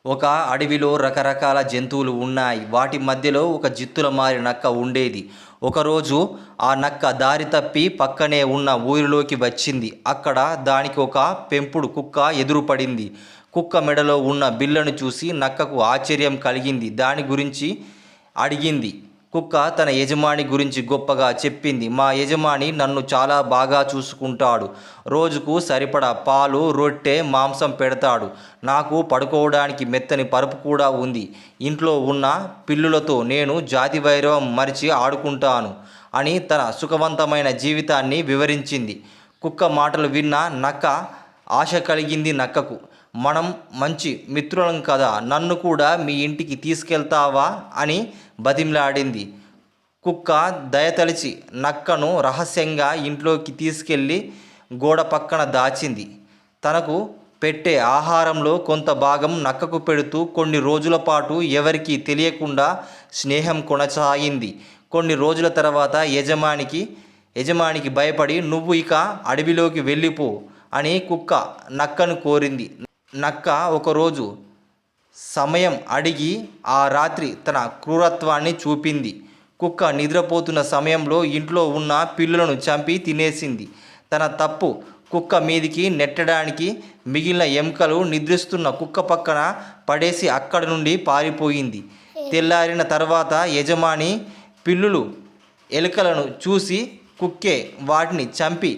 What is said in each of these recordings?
ఒక అడవిలో రకరకాల జంతువులు ఉన్నాయి. వాటి మధ్యలో ఒక జిత్తుల మారి నక్క ఉండేది. ఒకరోజు ఆ నక్క దారి తప్పి పక్కనే ఉన్న ఊరిలోకి వచ్చింది. అక్కడ దానికి ఒక పెంపుడు కుక్క ఎదురుపడింది. కుక్క మెడలో ఉన్న బిళ్ళను చూసి నక్కకు ఆశ్చర్యం కలిగింది. దాని గురించి అడిగింది. కుక్క తన యజమాని గురించి గొప్పగా చెప్పింది. మా యజమాని నన్ను చాలా బాగా చూసుకుంటాడు. రోజుకు సరిపడా పాలు, రొట్టె, మాంసం పెడతాడు. నాకు పడుకోవడానికి మెత్తని పరుపు కూడా ఉంది. ఇంట్లో ఉన్న పిల్లులతో నేను జాతి వైరవం మరిచి ఆడుకుంటాను అని తన సుఖవంతమైన జీవితాన్ని వివరించింది. కుక్క మాటలు విన్న నక్క ఆశ కలిగింది నక్కకు. మనం మంచి మిత్రులం కదా, నన్ను కూడా మీ ఇంటికి తీసుకెళ్తావా అని బతిమలాడింది. కుక్క దయతలిచి నక్కను రహస్యంగా ఇంట్లోకి తీసుకెళ్ళి గోడ పక్కన దాచింది. తనకు పెట్టే ఆహారంలో కొంత భాగం నక్కకు పెడుతూ కొన్ని రోజుల పాటు ఎవరికీ తెలియకుండా స్నేహం కొనసాగింది. కొన్ని రోజుల తర్వాత యజమానికి భయపడి నువ్వు ఇక అడవిలోకి వెళ్ళిపో అని కుక్క నక్కను కోరింది. నక్క ఒకరోజు సమయం అడిగి ఆ రాత్రి తన క్రూరత్వాన్ని చూపింది. కుక్క నిద్రపోతున్న సమయంలో ఇంట్లో ఉన్న పిల్లులను చంపి తినేసింది. తన తప్పు కుక్క మీదికి నెట్టడానికి మిగిలిన ఎముకలు నిద్రిస్తున్న కుక్క పక్కన పడేసి అక్కడి నుండి పారిపోయింది. తెల్లారిన తర్వాత యజమాని పిల్లులు ఎలుకలను చూసి కుక్కే వాటిని చంపి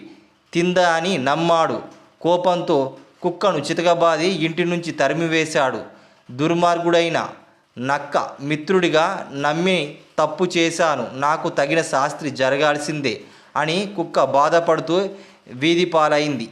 తిందా అని నమ్మాడు. కోపంతో కుక్కను చితకబాది ఇంటి నుంచి తరిమివేశాడు. దుర్మార్గుడైన నక్క మిత్రుడిగా నమ్మి తప్పు చేశాను, నాకు తగిన శాస్తి జరగాల్సిందే అని కుక్క బాధపడుతూ వీధి పాలైంది.